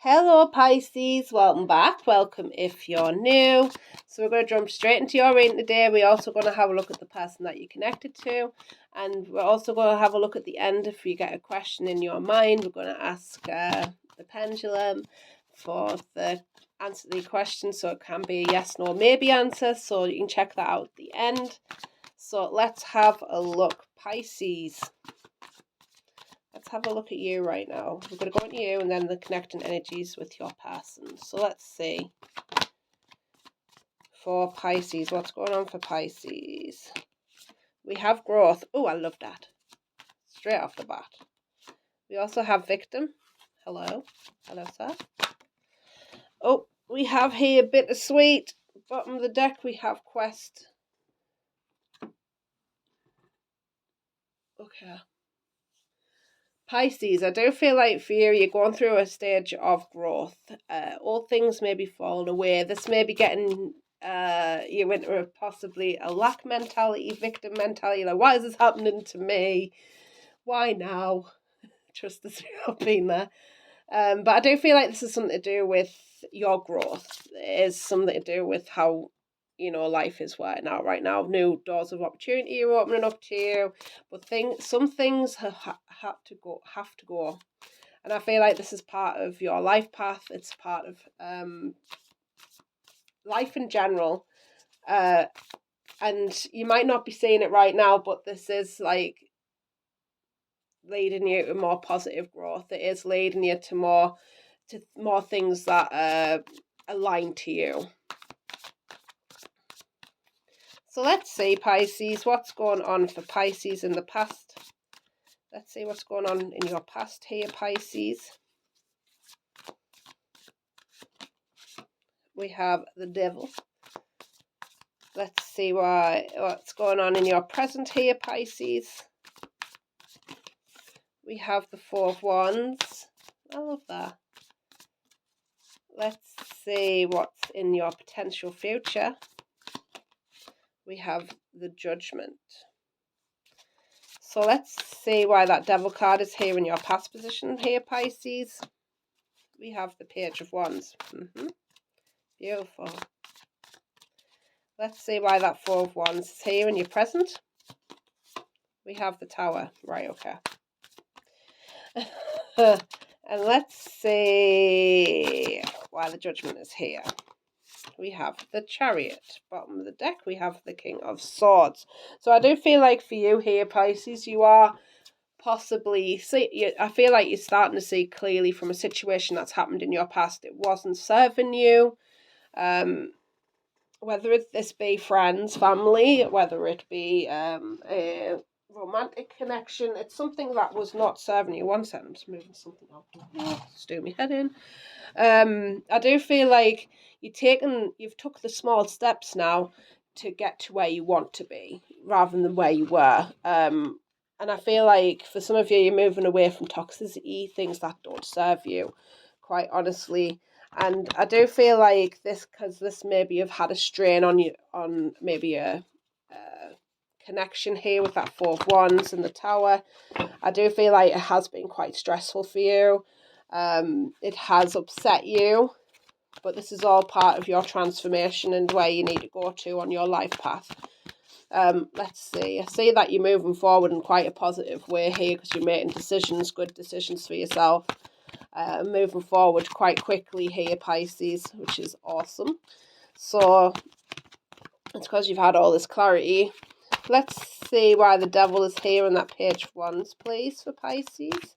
Hello Pisces, welcome back. Welcome if you're new. So we're going to jump straight into your reading today. We're also going to have a look at the person that you're connected to. And we're also going to have a look at the end if you get a question in your mind. We're going to ask the pendulum for the answer to the question. So it can be a yes, no, maybe answer. So you can check that out at the end. So let's have a look. Pisces. Let's have a look at you right now. We're going to go into you and then the connecting energies with your person. So let's see. For Pisces, what's going on for Pisces? We have growth. Oh, I love that. Straight off the bat. We also have victim. Hello. Hello, sir. Oh, we have here bittersweet. Bottom of the deck, we have quest. Okay. Pisces, I do feel like for you, you're going through a stage of growth. All things may be falling away. This may be getting you into possibly a lack mentality, victim mentality. Like, why is this happening to me? Why now? Trust us, not been there. But I do feel like this is something to do with your growth. It is something to do with how life is right now. New doors of opportunity are opening up to you, but some things have to go. And I feel like this is part of your life path. It's part of life in general. And you might not be seeing it right now, but this is like leading you to more positive growth. It is leading you to more things that align to you. So let's see, Pisces, what's going on for Pisces in the past. Let's see what's going on in your past here, Pisces. We have the devil. Let's see what's going on in your present here, Pisces. We have the Four of Wands. I love that. Let's see what's in your potential future. We have the Judgment. So let's see why that Devil card is here in your past position here, Pisces. We have the Page of Wands. Beautiful. Let's see why that Four of Wands is here in your present. We have the Tower. Right, okay. And let's see why the Judgment is here. We have the Chariot. Bottom of the deck, we have the King of Swords. So I do feel like for you here, Pisces, you are possibly I feel like you're starting to see clearly from a situation that's happened in your past. It wasn't serving you. Whether this be friends, family, whether it be a romantic connection, it's something that was not serving you. One second, I'm just moving something up. Just do my head in. I do feel like you've took the small steps now to get to where you want to be rather than where you were. And I feel like for some of you, you're moving away from toxicity, things that don't serve you, quite honestly. And I do feel like because this maybe have had a strain on you, on maybe a connection here with that Four of Wands and the Tower. I do feel like it has been quite stressful for you. It has upset you, but this is all part of your transformation and where you need to go to on your life path. Let's see. I see that you're moving forward in quite a positive way here because you're making good decisions for yourself. Moving forward quite quickly here, Pisces, which is awesome. So it's because you've had all this clarity. Let's see why the Devil is here in that Page of Wands, please, for Pisces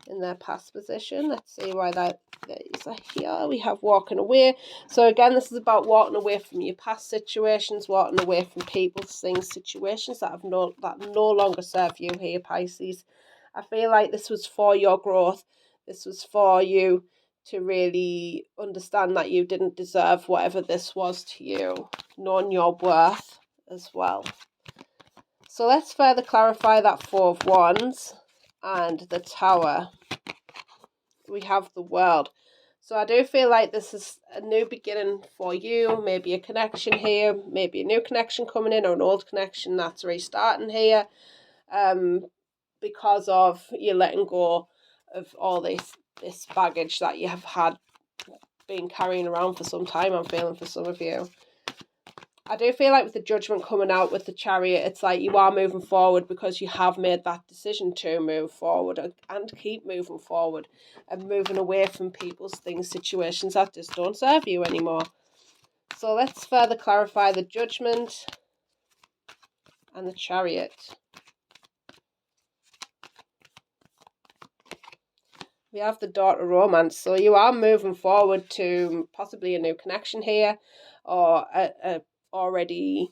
in their past position. Let's see why that is here. We have walking away. So again, this is about walking away from your past situations, walking away from people, things, situations that no longer serve you here, Pisces. I feel like this was for your growth. This was for you to really understand that you didn't deserve whatever this was to you, knowing your worth as well. So let's further clarify that Four of Wands and the Tower. We have the World. So I do feel like this is a new beginning for you. Maybe a connection here, maybe a new connection coming in, or an old connection that's restarting here. Because of you letting go of all this this baggage that you have been carrying around for some time, I'm feeling, for some of you. I do feel like with the Judgment coming out with the Chariot, it's like you are moving forward because you have made that decision to move forward and keep moving forward and moving away from people's things, situations that just don't serve you anymore. So let's further clarify the Judgment and the Chariot. We have the Daughter Romance. So you are moving forward to possibly a new connection here, or a already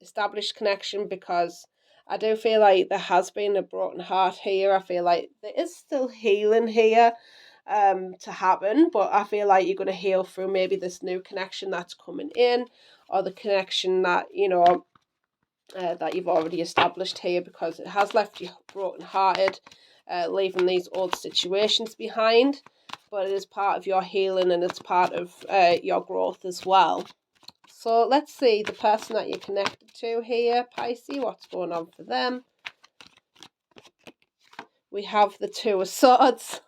established connection, because I do feel like there has been a broken heart here. I feel like there is still healing here to happen, but I feel like you're going to heal through maybe this new connection that's coming in, or the connection that, you know, that you've already established here, because it has left you broken hearted, leaving these old situations behind, but it is part of your healing and it's part of your growth as well. So let's see the person that you're connected to here, Pisces, what's going on for them. We have the Two of Swords.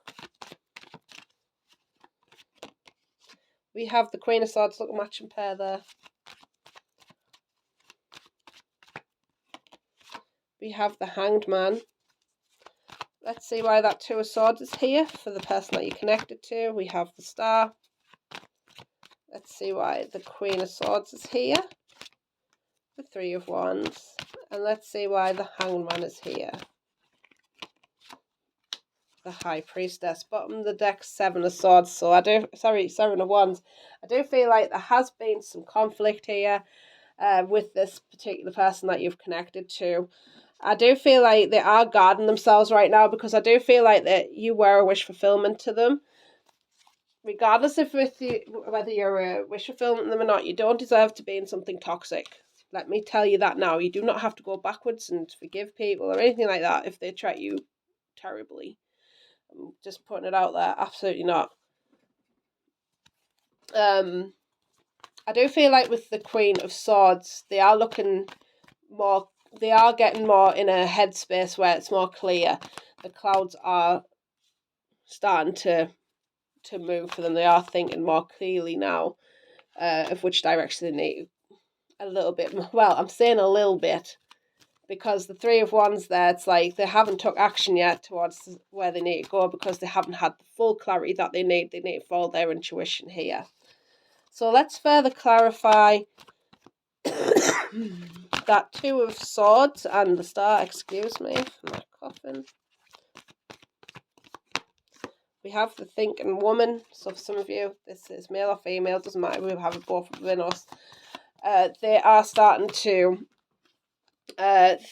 We have the Queen of Swords, look, a matching pair there. We have the Hanged Man. Let's see why that Two of Swords is here for the person that you're connected to. We have the Star. Let's see why the Queen of Swords is here. The Three of Wands. And let's see why the Hanged Man is here. The High Priestess. Bottom of the deck, Seven of Swords. So Seven of Wands. I do feel like there has been some conflict here with this particular person that you've connected to. I do feel like they are guarding themselves right now, because I do feel like that you were a wish fulfillment to them. Regardless of whether you're a wish fulfillment to them or not, you don't deserve to be in something toxic. Let me tell you that now. You do not have to go backwards and forgive people or anything like that if they treat you terribly. I'm just putting it out there. Absolutely not. I do feel like with the Queen of Swords, they are looking more, they are getting more in a headspace where it's more clear. The clouds are starting to move for them. They are thinking more clearly now of which direction they need a little bit. Well, I'm saying a little bit, because the Three of Wands there, it's like they haven't took action yet towards where they need to go, because they haven't had the full clarity that they need. They need to follow their intuition here. So let's further clarify that Two of Swords and the Star, excuse me, for my coughing. We have the Thinking Woman. So for some of you, this is male or female, doesn't matter, we have both within us. They are starting to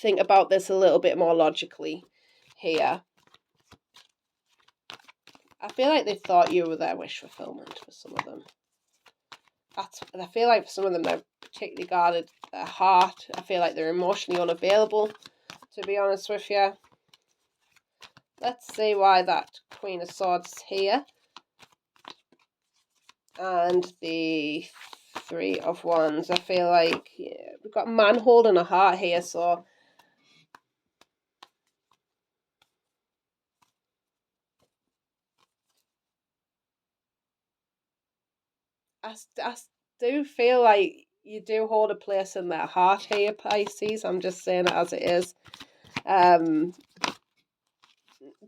think about this a little bit more logically here. I feel like they thought you were their wish fulfillment for some of them. I feel like for some of them, they're particularly guarded their heart. I feel like they're emotionally unavailable, to be honest with you. Let's see why that Queen of Swords is here. And the Three of Wands. I feel like we've got a man holding a heart here, so I do feel like you do hold a place in their heart here, Pisces. I'm just saying it as it is.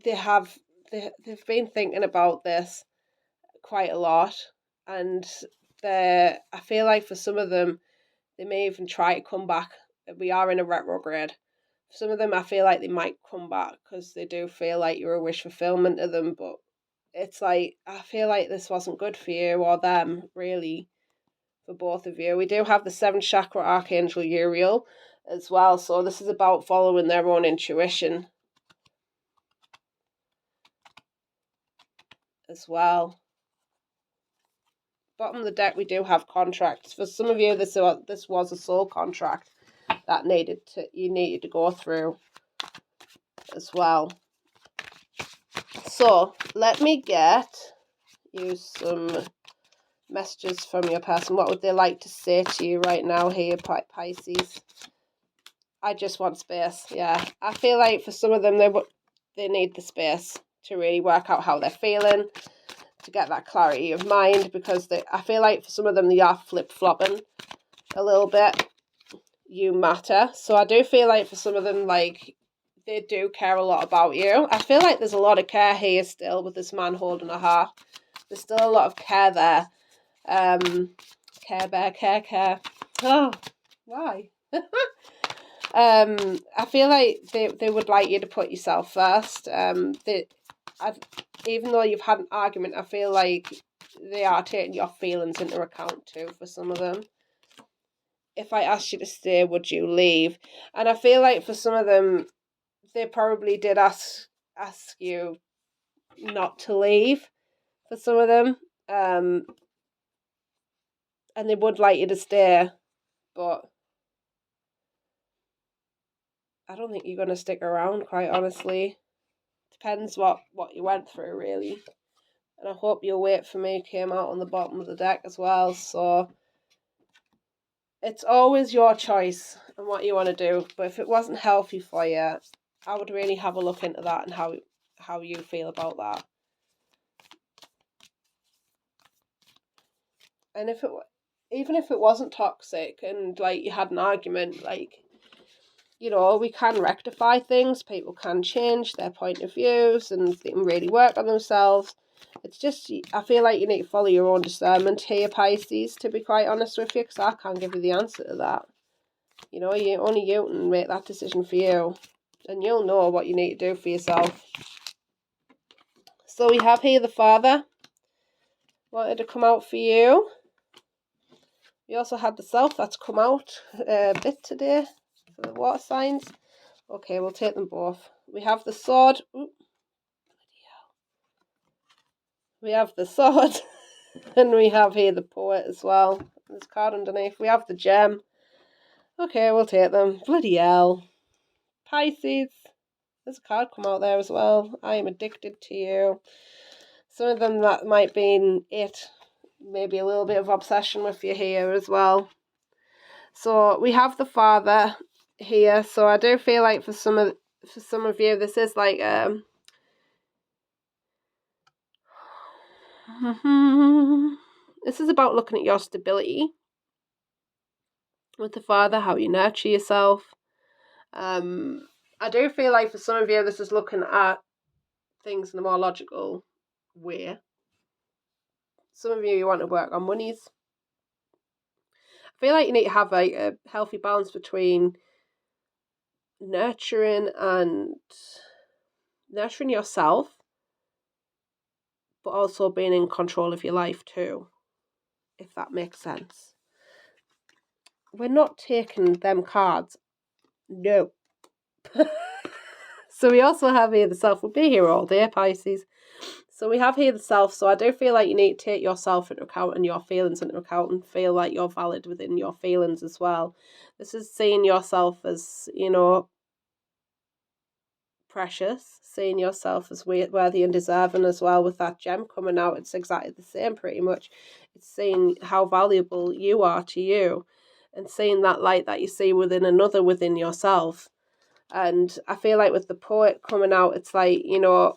They've been thinking about this quite a lot, and I feel like for some of them, they may even try to come back. We are in a retrograde. For some of them, I feel like they might come back because they do feel like you're a wish fulfillment to them, but it's like, I feel like this wasn't good for you or them, really, for both of you. We do have the 7th chakra Archangel Uriel as well, so this is about following their own intuition as well. Bottom of the deck, we do have contracts. For some of you, this was a soul contract that you needed to go through as well. So let me get you some messages from your person. What would they like to say to you right now here, Pisces? I just want space. Yeah, I feel like for some of them, they need the space to really work out how they're feeling, to get that clarity of mind, because I feel like for some of them they are flip-flopping a little bit. You matter. So I do feel like for some of them, like, they do care a lot about you. I feel like there's a lot of care here still with this man holding a heart. There's still a lot of care there. Care bear, care. Oh, why? I feel like they would like you to put yourself first. Even though you've had an argument, I feel like they are taking your feelings into account too for some of them. If I asked you to stay, would you leave? And I feel like for some of them, they probably did ask you not to leave for some of them. And they would like you to stay, but I don't think you're going to stick around, quite honestly. Depends what you went through, really. And I hope You'll Wait for Me came out on the bottom of the deck as well. So it's always your choice and what you want to do. But if it wasn't healthy for you, I would really have a look into that and how you feel about that. And even if it wasn't toxic and like you had an argument, like, you know, we can rectify things. People can change their point of views and they can really work on themselves. It's just, I feel like you need to follow your own discernment here, Pisces, to be quite honest with you, because I can't give you the answer to that. You know, only you can make that decision for you. And you'll know what you need to do for yourself. So we have here the Father. Wanted to come out for you. We also had the Self that's come out a bit today for the water signs. Okay, we'll take them both. We have the Sword. Ooh. We have the Sword. And we have here the Poet as well. There's a card underneath. We have the Gem. Okay, we'll take them. Bloody hell. Pisces. There's a card come out there as well. I am addicted to you. Some of them that might be it. Maybe a little bit of obsession with you here as well. So we have the Father here. So I do feel like for some of you, this is like this is about looking at your stability with the Father, how you nurture yourself. I do feel like for some of you, this is looking at things in a more logical way. Some of you want to work on monies. I feel like you need to have a healthy balance between nurturing yourself, but also being in control of your life too, if that makes sense. We're not taking them cards. No. So we also have here the Self. We'll be here all day, Pisces. So we have here the Self. So I do feel like you need to take yourself into account and your feelings into account and feel like you're valid within your feelings as well. This is seeing yourself as, you know, precious, seeing yourself as worthy and deserving as well. With that Gem coming out, it's exactly the same pretty much. It's seeing how valuable you are to you and seeing that light that you see within another within yourself. And I feel like with the Poet coming out, it's like, you know,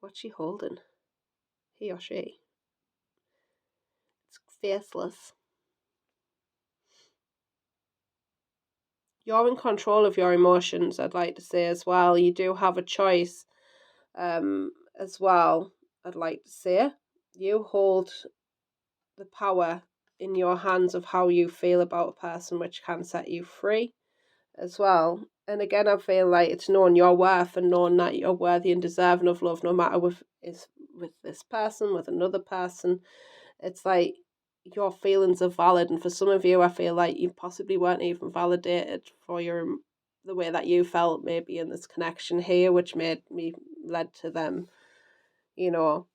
what's she holding? He or she? It's faceless. You're in control of your emotions, I'd like to say as well. You do have a choice as well, I'd like to say. You hold the power in your hands of how you feel about a person, which can set you free as well. And again, I feel like it's knowing your worth and knowing that you're worthy and deserving of love, no matter with this person, with another person. It's like your feelings are valid, and for some of you, I feel like you possibly weren't even validated for the way that you felt maybe in this connection here, which led to them, you know,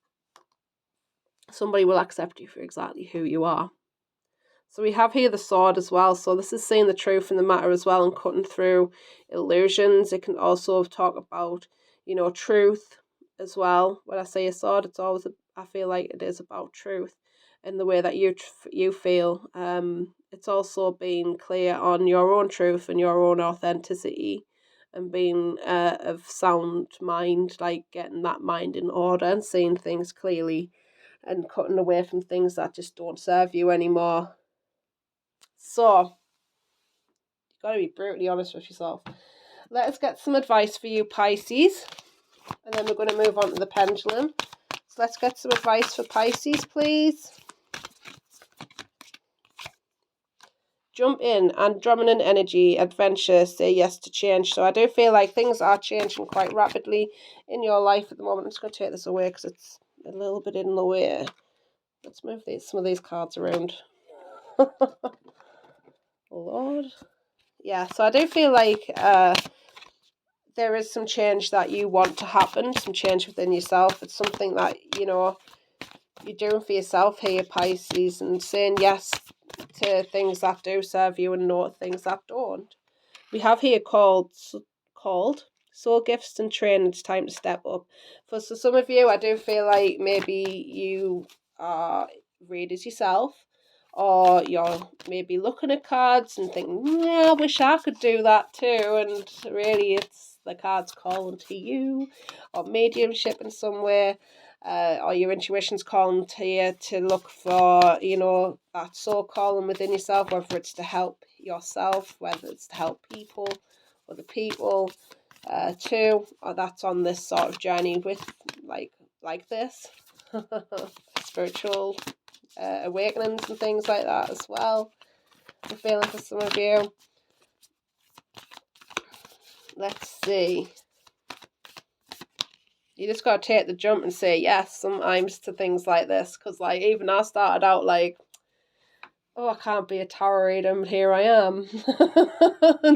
somebody will accept you for exactly who you are. So we have here the Sword as well. So this is seeing the truth in the matter as well and cutting through illusions. It can also talk about, you know, truth as well. When I say a sword, it's always, I feel like it is about truth and the way that you feel. It's also being clear on your own truth and your own authenticity and being of sound mind, like getting that mind in order and seeing things clearly and cutting away from things that just don't serve you anymore. So, you've got to be brutally honest with yourself. Let's get some advice for you, Pisces, and then we're going to move on to the pendulum. So let's get some advice for Pisces, please. Jump in, Andromedan energy, adventure, say yes to change. So I do feel like things are changing quite rapidly in your life at the moment. I'm just going to take this away because it's a little bit in the way. Let's move some of these cards around. Lord. Yeah, so I do feel like there is some change that you want to happen, some change within yourself. It's something that, you're doing for yourself here, Pisces, and saying yes to things that do serve you and no things that don't. We have here called soul gifts and training. It's time to step up. For some of you, I do feel like maybe you are readers yourself, or you're maybe looking at cards and thinking, yeah, I wish I could do that too. And really, it's the cards calling to you, or mediumship in some way. Or your intuition's calling to you to look for, that soul calling within yourself, whether it's to help yourself, whether it's to help people, other people, too, or that's on this sort of journey with, like this, spiritual awakenings and things like that as well. I'm feeling for some of you. Let's see. You just got to take the jump and say yes sometimes to things like this. Because, even I started out oh, I can't be a tarot reader, but here I am.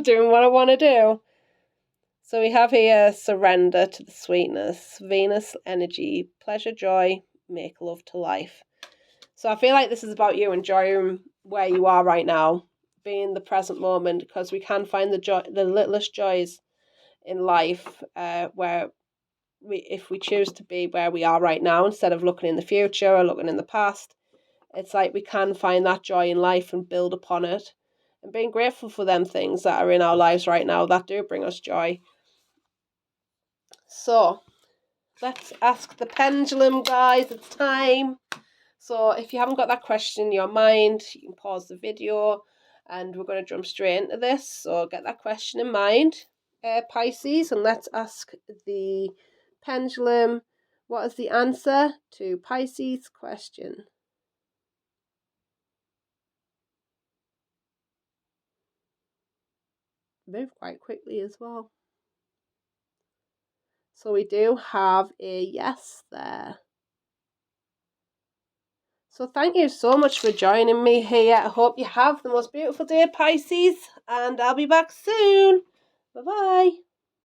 Doing what I want to do. So we have here surrender to the sweetness, Venus energy, pleasure, joy, make love to life. So I feel like this is about you enjoying where you are right now, being in the present moment, because we can find the littlest joys in life where if we choose to be where we are right now instead of looking in the future or looking in the past. It's like we can find that joy in life and build upon it, and being grateful for them things that are in our lives right now that do bring us joy. So let's ask the pendulum, guys. It's time. So if you haven't got that question in your mind, you can pause the video and we're going to jump straight into this. So get that question in mind, Pisces, and let's ask the pendulum, what is the answer to Pisces' question? Move quite quickly as well. So we do have a yes there. So thank you so much for joining me here. I hope you have the most beautiful day, Pisces, and I'll be back soon. Bye-bye.